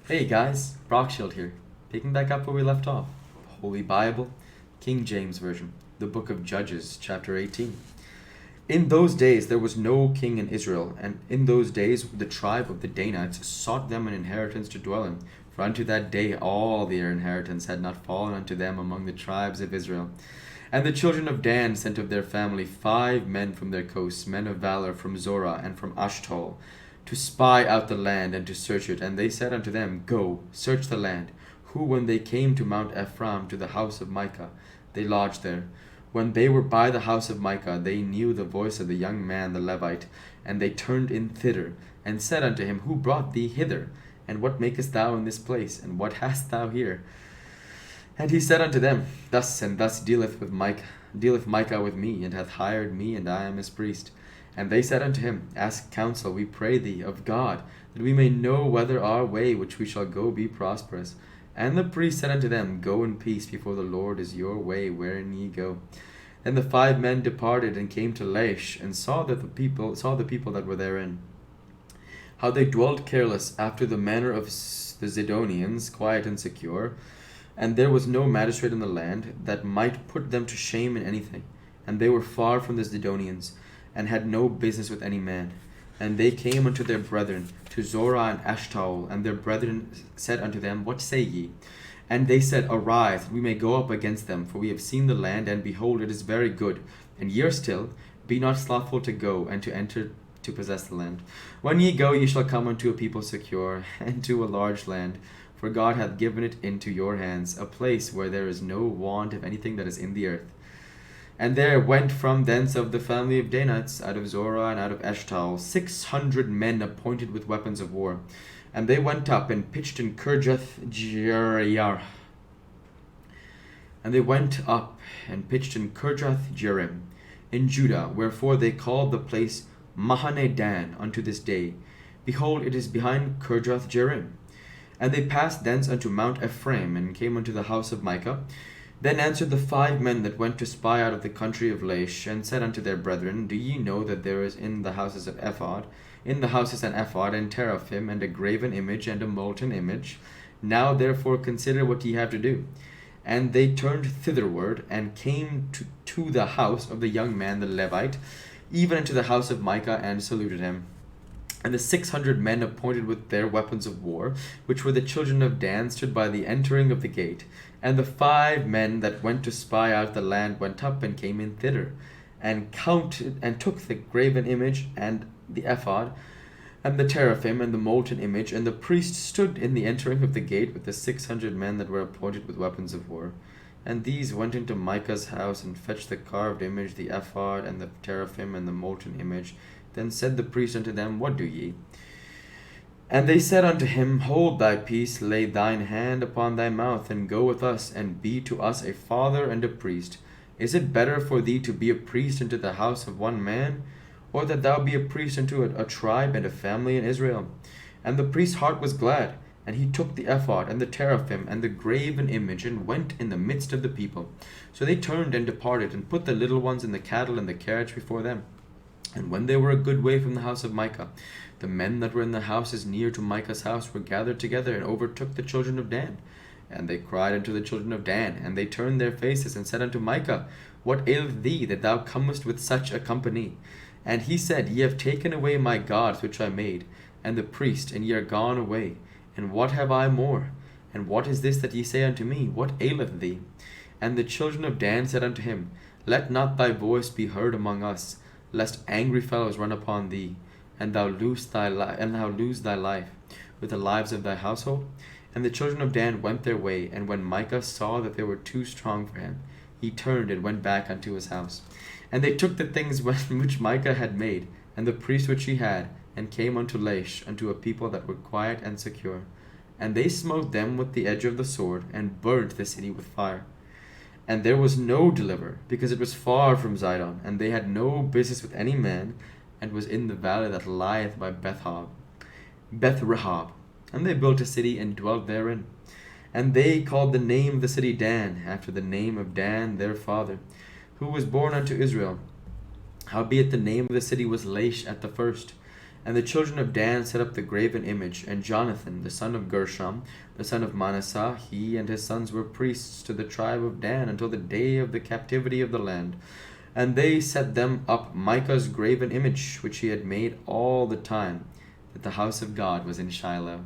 Hey guys, Brockshield here, picking back up where we left off. Holy Bible, King James Version, the book of Judges, chapter 18. In those days there was no king in Israel, and in those days the tribe of the Danites sought them an inheritance to dwell in. For unto that day all their inheritance had not fallen unto them among the tribes of Israel. And the children of Dan sent of their family 5 men from their coasts, men of valor from Zorah and from Ashtol, to spy out the land and to search it. And they said unto them, Go, search the land. Who, when they came to Mount Ephraim, to the house of Micah, they lodged there. When they were by the house of Micah, they knew the voice of the young man the Levite, and they turned in thither, and said unto him, Who brought thee hither? And what makest thou in this place? And what hast thou here? And he said unto them, Thus and thus dealeth Micah with me, and hath hired me, and I am his priest. And they said unto him, Ask counsel, we pray thee, of God, that we may know whether our way which we shall go be prosperous. And the priest said unto them, Go in peace before the Lord is your way wherein ye go. Then the 5 men departed and came to Laish, and saw the people that were therein, how they dwelt careless after the manner of the Zidonians, quiet and secure. And there was no magistrate in the land that might put them to shame in anything. And they were far from the Zidonians, and had no business with any man. And they came unto their brethren, to Zorah and Ashtaol, and their brethren said unto them, What say ye? And they said, Arise, that we may go up against them, for we have seen the land, and behold, it is very good. And ye are still, be not slothful to go, and to enter to possess the land. When ye go, ye shall come unto a people secure, and to a large land, for God hath given it into your hands, a place where there is no want of anything that is in the earth. And there went from thence of the family of Danites, out of Zorah and out of Eshtaol, 600 men appointed with weapons of war. And they went up and pitched in Kirjath Jearim. And they went up and pitched in Kirjath Jearim in Judah, wherefore they called the place Mahane Dan unto this day. Behold, it is behind Kirjath Jearim. And they passed thence unto Mount Ephraim, and came unto the house of Micah. Then answered the 5 men that went to spy out of the country of Laish, and said unto their brethren, Do ye know that there is in the houses an ephod, and teraphim, and a graven image, and a molten image? Now therefore consider what ye have to do. And they turned thitherward, and came to the house of the young man the Levite, even unto the house of Micah, and saluted him. And the 600 men appointed with their weapons of war, which were the children of Dan, stood by the entering of the gate. And the 5 men that went to spy out the land went up and came in thither, and counted, and took the graven image, and the ephod, and the teraphim, and the molten image. And the priest stood in the entering of the gate with the 600 men that were appointed with weapons of war. And these went into Micah's house, and fetched the carved image, the ephod, and the teraphim, and the molten image. Then said the priest unto them, What do ye? And they said unto him, Hold thy peace, lay thine hand upon thy mouth, and go with us, and be to us a father and a priest. Is it better for thee to be a priest unto the house of one man, or that thou be a priest unto a tribe and a family in Israel? And the priest's heart was glad, and he took the ephod, and the teraphim, and the graven image, and went in the midst of the people. So they turned and departed, and put the little ones and the cattle and the carriage before them. And when they were a good way from the house of Micah, the men that were in the houses near to Micah's house were gathered together, and overtook the children of Dan. And they cried unto the children of Dan, and they turned their faces, and said unto Micah, What aileth thee, that thou comest with such a company? And he said, Ye have taken away my gods which I made, and the priest, and ye are gone away. And what have I more? And what is this that ye say unto me? What aileth thee? And the children of Dan said unto him, Let not thy voice be heard among us, lest angry fellows run upon thee, and thou lose thy life with the lives of thy household. And the children of Dan went their way, and when Micah saw that they were too strong for him, he turned and went back unto his house. And they took the things which Micah had made, and the priest which he had, and came unto Laish, unto a people that were quiet and secure. And they smote them with the edge of the sword, and burnt the city with fire. And there was no deliverer, because it was far from Zidon, and they had no business with any man, and was in the valley that lieth by Beth-rehob. And they built a city, and dwelt therein. And they called the name of the city Dan, after the name of Dan their father, who was born unto Israel. Howbeit the name of the city was Laish at the first. And the children of Dan set up the graven image, and Jonathan, the son of Gershom, the son of Manasseh, he and his sons were priests to the tribe of Dan until the day of the captivity of the land. And they set them up Micah's graven image, which he had made all the time that the house of God was in Shiloh.